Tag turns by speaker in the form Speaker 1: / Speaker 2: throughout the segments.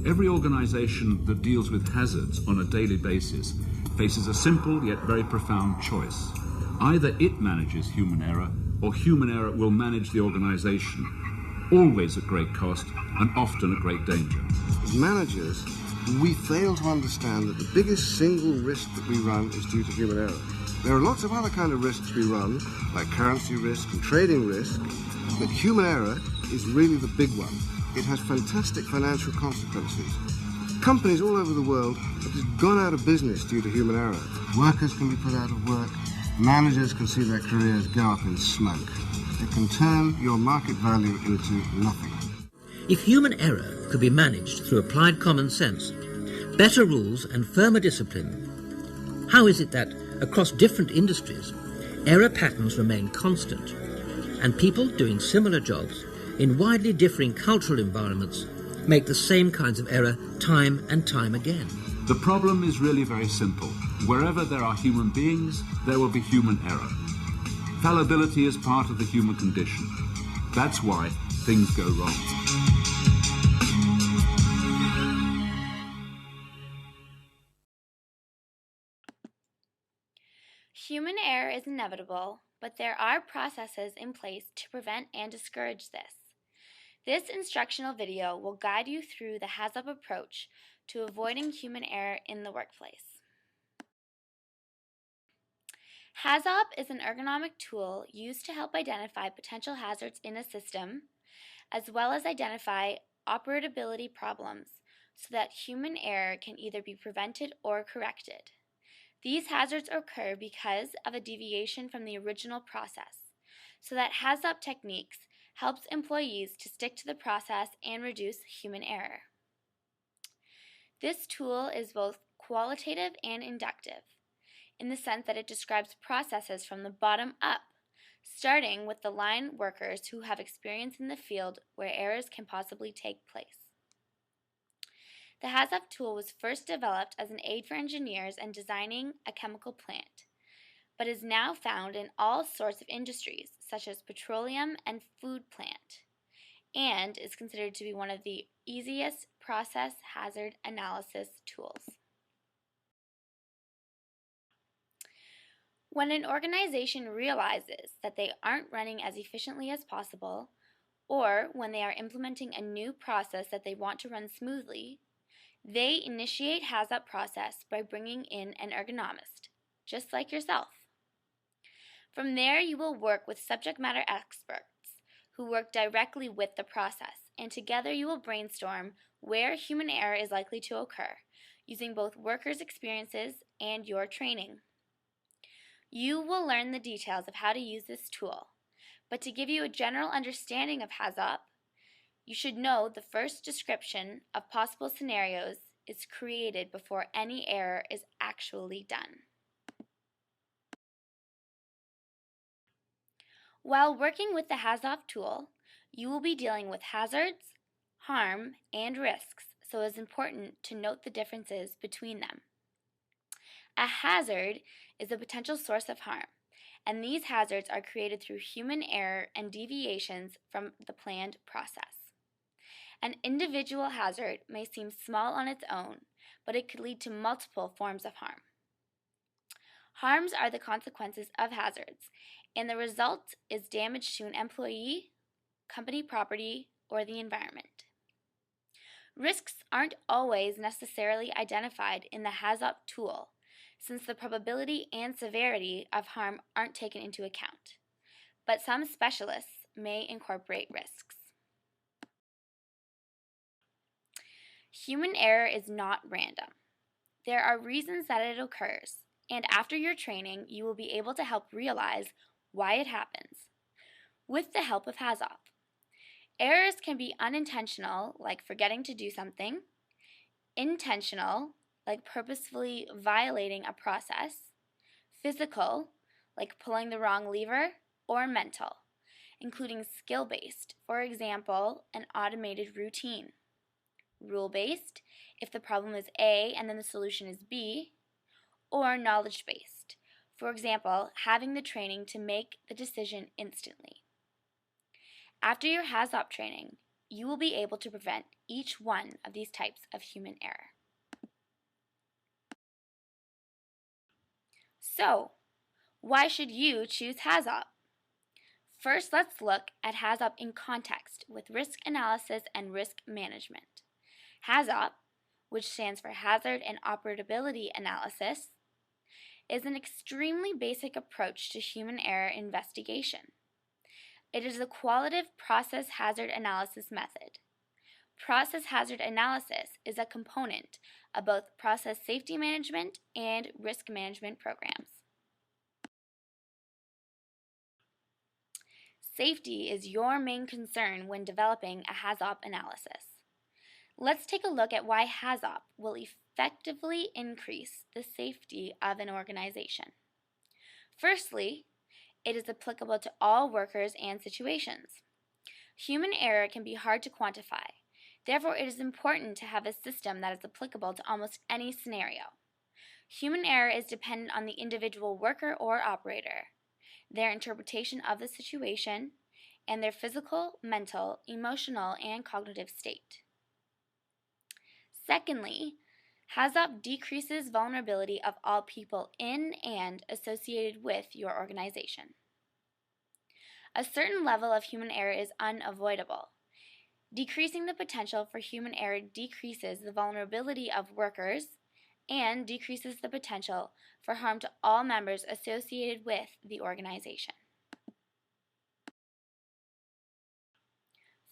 Speaker 1: Every organization that deals with hazards on a daily basis faces a simple yet very profound choice. Either it manages human error, or human error will manage the organization, always at great cost and often at great danger.
Speaker 2: As managers, we fail to understand that the biggest single risk that we run is due to human error. There are lots of other kind of risks we run, like currency risk and trading risk, but human error is really the big one. It has fantastic financial consequences. Companies all over the world have just gone out of business due to human error. Workers can be put out of work. Managers can see their careers go up in smoke. It can turn your market value into nothing.
Speaker 3: If human error could be managed through applied common sense, better rules and firmer discipline, how is it that, across different industries, error patterns remain constant, and people doing similar jobs in widely differing cultural environments make the same kinds of error time and time again?
Speaker 1: The problem is really very simple. Wherever there are human beings, there will be human error. Fallibility is part of the human condition. That's why things go wrong.
Speaker 4: Human error is inevitable, but there are processes in place to prevent and discourage this. This instructional video will guide you through the HAZUP approach to avoiding human error in the workplace. HAZUP is an ergonomic tool used to help identify potential hazards in a system, as well as identify operability problems so that human error can either be prevented or corrected. These hazards occur because of a deviation from the original process, so that HAZUP techniques helps employees to stick to the process and reduce human error. This tool is both qualitative and inductive, in the sense that it describes processes from the bottom up, starting with the line workers who have experience in the field where errors can possibly take place. The HAZUP tool was first developed as an aid for engineers in designing a chemical plant, but is now found in all sorts of industries, such as petroleum and food plant, and is considered to be one of the easiest process hazard analysis tools. When an organization realizes that they aren't running as efficiently as possible, or when they are implementing a new process that they want to run smoothly, they initiate HAZUP process by bringing in an ergonomist, just like yourself. From there, you will work with subject matter experts who work directly with the process, and together you will brainstorm where human error is likely to occur, using both workers' experiences and your training. You will learn the details of how to use this tool, but to give you a general understanding of HAZUP, you should know the first description of possible scenarios is created before any error is actually done. While working with the HAZUP tool, you will be dealing with hazards, harm, and risks, so it is important to note the differences between them. A hazard is a potential source of harm, and these hazards are created through human error and deviations from the planned process. An individual hazard may seem small on its own, but it could lead to multiple forms of harm. Harms are the consequences of hazards, and the result is damage to an employee, company property, or the environment. Risks aren't always necessarily identified in the HAZUP tool, since the probability and severity of harm aren't taken into account, but some specialists may incorporate risks. Human error is not random. There are reasons that it occurs, and after your training, you will be able to help realize why it happens, with the help of HAZUP. Errors can be unintentional, like forgetting to do something, intentional, like purposefully violating a process, physical, like pulling the wrong lever, or mental, including skill-based, for example, an automated routine, rule-based, if the problem is A and then the solution is B, or knowledge-based, for example, having the training to make the decision instantly. After your HAZUP training, you will be able to prevent each one of these types of human error. So, why should you choose HAZOP? First, let's look at HAZOP in context with risk analysis and risk management. HAZOP, which stands for Hazard and Operability Analysis, is an extremely basic approach to human error investigation. It is a qualitative process hazard analysis method. Process hazard analysis is a component of both process safety management and risk management programs. Safety is your main concern when developing a HAZOP analysis. Let's take a look at why HAZOP will effectively increase the safety of an organization. Firstly, it is applicable to all workers and situations. Human error can be hard to quantify. Therefore, it is important to have a system that is applicable to almost any scenario. Human error is dependent on the individual worker or operator, their interpretation of the situation, and their physical, mental, emotional, and cognitive state. Secondly, HAZOP decreases vulnerability of all people in and associated with your organization. A certain level of human error is unavoidable. Decreasing the potential for human error decreases the vulnerability of workers and decreases the potential for harm to all members associated with the organization.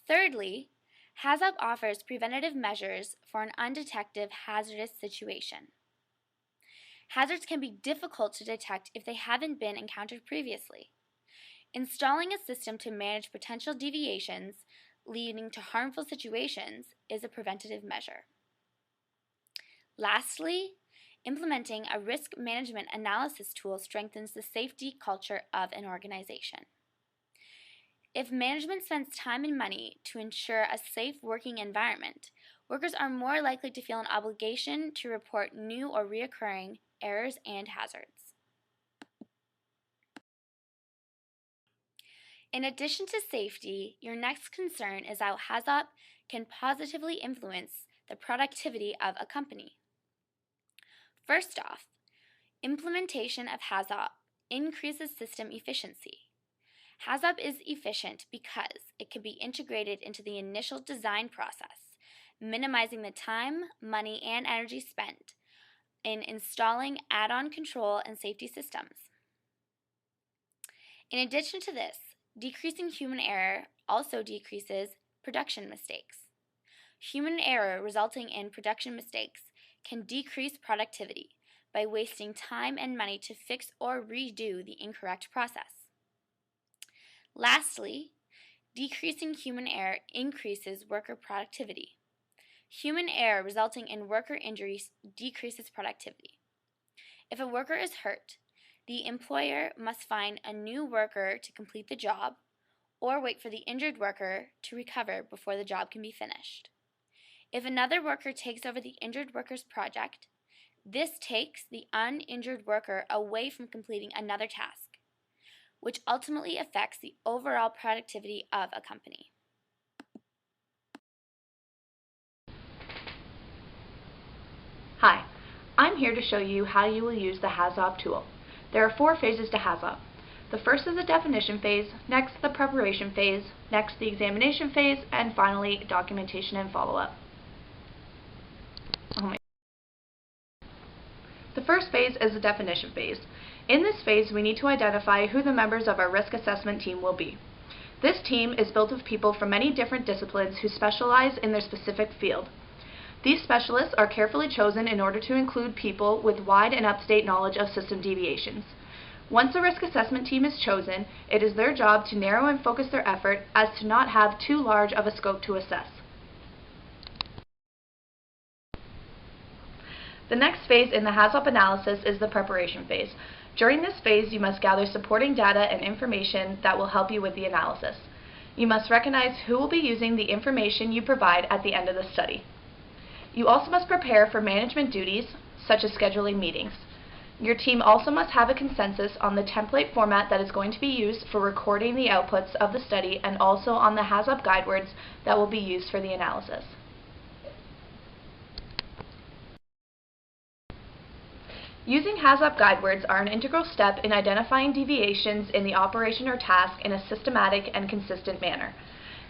Speaker 4: Thirdly, HAZOP offers preventative measures for an undetected hazardous situation. Hazards can be difficult to detect if they haven't been encountered previously. Installing a system to manage potential deviations leading to harmful situations is a preventative measure. Lastly, implementing a risk management analysis tool strengthens the safety culture of an organization. If management spends time and money to ensure a safe working environment, workers are more likely to feel an obligation to report new or reoccurring errors and hazards. In addition to safety, your next concern is how HAZOP can positively influence the productivity of a company. First off, implementation of HAZOP increases system efficiency. HAZOP is efficient because it can be integrated into the initial design process, minimizing the time, money, and energy spent in installing add-on control and safety systems. In addition to this, decreasing human error also decreases production mistakes. Human error resulting in production mistakes can decrease productivity by wasting time and money to fix or redo the incorrect process. Lastly, decreasing human error increases worker productivity. Human error resulting in worker injuries decreases productivity. If a worker is hurt, the employer must find a new worker to complete the job or wait for the injured worker to recover before the job can be finished. If another worker takes over the injured worker's project, this takes the uninjured worker away from completing another task, which ultimately affects the overall productivity of a company.
Speaker 5: Hi, I'm here to show you how you will use the HAZOP tool. There are 4 phases to HAZOP. The first is the definition phase, next the preparation phase, next the examination phase, and finally documentation and follow-up. The first phase is the definition phase. In this phase, we need to identify who the members of our risk assessment team will be. This team is built of people from many different disciplines who specialize in their specific field. These specialists are carefully chosen in order to include people with wide and up-to-date knowledge of system deviations. Once a risk assessment team is chosen, it is their job to narrow and focus their effort as to not have too large of a scope to assess. The next phase in the HAZOP analysis is the preparation phase. During this phase, you must gather supporting data and information that will help you with the analysis. You must recognize who will be using the information you provide at the end of the study. You also must prepare for management duties, such as scheduling meetings. Your team also must have a consensus on the template format that is going to be used for recording the outputs of the study and also on the HAZOP guide words that will be used for the analysis. Using HAZOP guidewords are an integral step in identifying deviations in the operation or task in a systematic and consistent manner.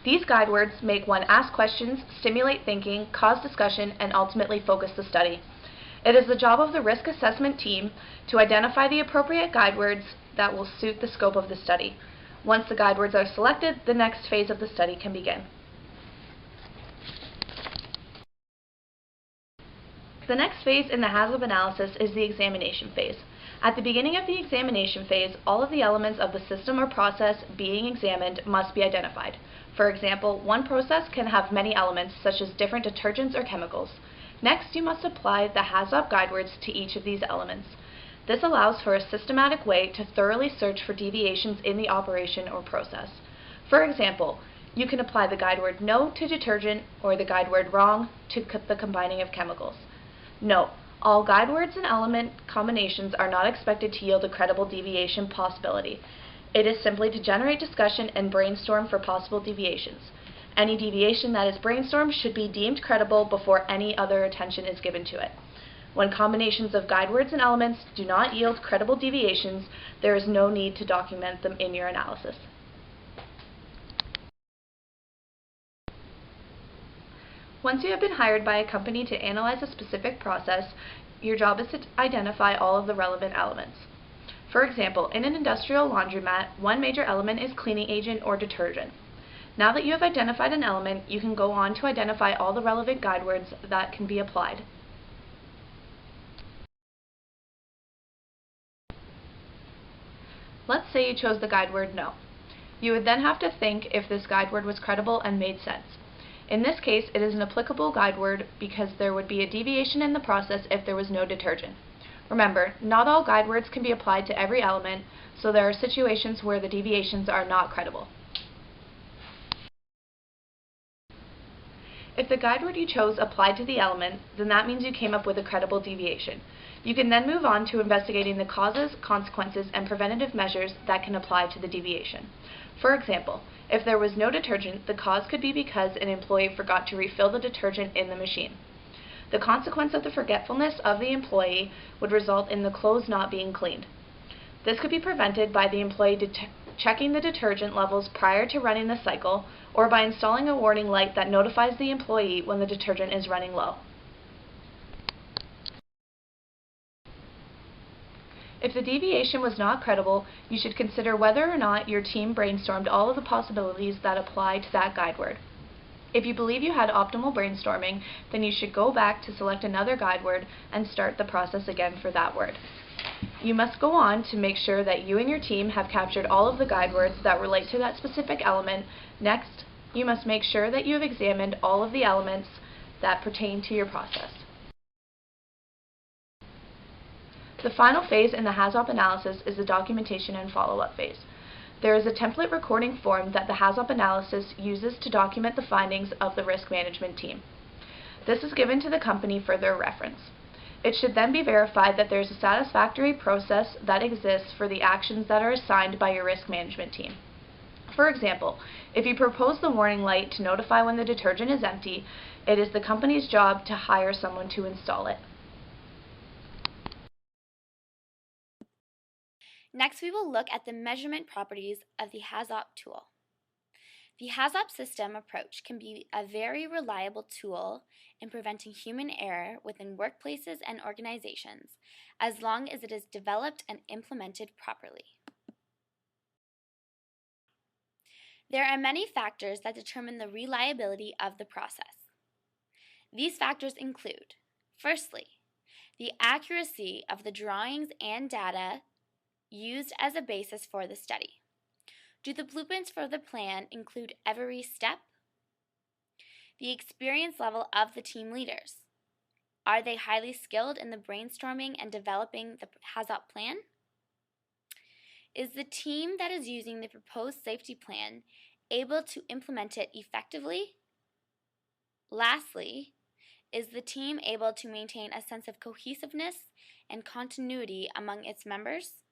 Speaker 5: These guidewords make one ask questions, stimulate thinking, cause discussion, and ultimately focus the study. It is the job of the risk assessment team to identify the appropriate guidewords that will suit the scope of the study. Once the guidewords are selected, the next phase of the study can begin. The next phase in the HAZOP analysis is the examination phase. At the beginning of the examination phase, all of the elements of the system or process being examined must be identified. For example, one process can have many elements, such as different detergents or chemicals. Next, you must apply the HAZOP guidewords to each of these elements. This allows for a systematic way to thoroughly search for deviations in the operation or process. For example, you can apply the guideword no to detergent or the guideword wrong to the combining of chemicals. Note, all guidewords and element combinations are not expected to yield a credible deviation possibility. It is simply to generate discussion and brainstorm for possible deviations. Any deviation that is brainstormed should be deemed credible before any other attention is given to it. When combinations of guidewords and elements do not yield credible deviations, there is no need to document them in your analysis. Once you have been hired by a company to analyze a specific process, your job is to identify all of the relevant elements. For example, in an industrial laundromat, one major element is cleaning agent or detergent. Now that you have identified an element, you can go on to identify all the relevant guidewords that can be applied. Let's say you chose the guideword no. You would then have to think if this guideword was credible and made sense. In this case, it is an applicable guideword because there would be a deviation in the process if there was no detergent. Remember, not all guidewords can be applied to every element, so there are situations where the deviations are not credible. If the guideword you chose applied to the element, then that means you came up with a credible deviation. You can then move on to investigating the causes, consequences, and preventative measures that can apply to the deviation. For example, if there was no detergent, the cause could be because an employee forgot to refill the detergent in the machine. The consequence of the forgetfulness of the employee would result in the clothes not being cleaned. This could be prevented by the employee checking the detergent levels prior to running the cycle, or by installing a warning light that notifies the employee when the detergent is running low. If the deviation was not credible, you should consider whether or not your team brainstormed all of the possibilities that apply to that guideword. If you believe you had optimal brainstorming, then you should go back to select another guideword and start the process again for that word. You must go on to make sure that you and your team have captured all of the guidewords that relate to that specific element. Next, you must make sure that you have examined all of the elements that pertain to your process. The final phase in the HAZOP analysis is the documentation and follow-up phase. There is a template recording form that the HAZOP analysis uses to document the findings of the risk management team. This is given to the company for their reference. It should then be verified that there is a satisfactory process that exists for the actions that are assigned by your risk management team. For example, if you propose the warning light to notify when the detergent is empty, it is the company's job to hire someone to install it.
Speaker 4: Next, we will look at the measurement properties of the HAZOP tool. The HAZOP system approach can be a very reliable tool in preventing human error within workplaces and organizations, as long as it is developed and implemented properly. There are many factors that determine the reliability of the process. These factors include, firstly, the accuracy of the drawings and data used as a basis for the study. Do the blueprints for the plan include every step? The experience level of the team leaders. Are they highly skilled in the brainstorming and developing the HAZOP plan? Is the team that is using the proposed safety plan able to implement it effectively? Lastly, is the team able to maintain a sense of cohesiveness and continuity among its members?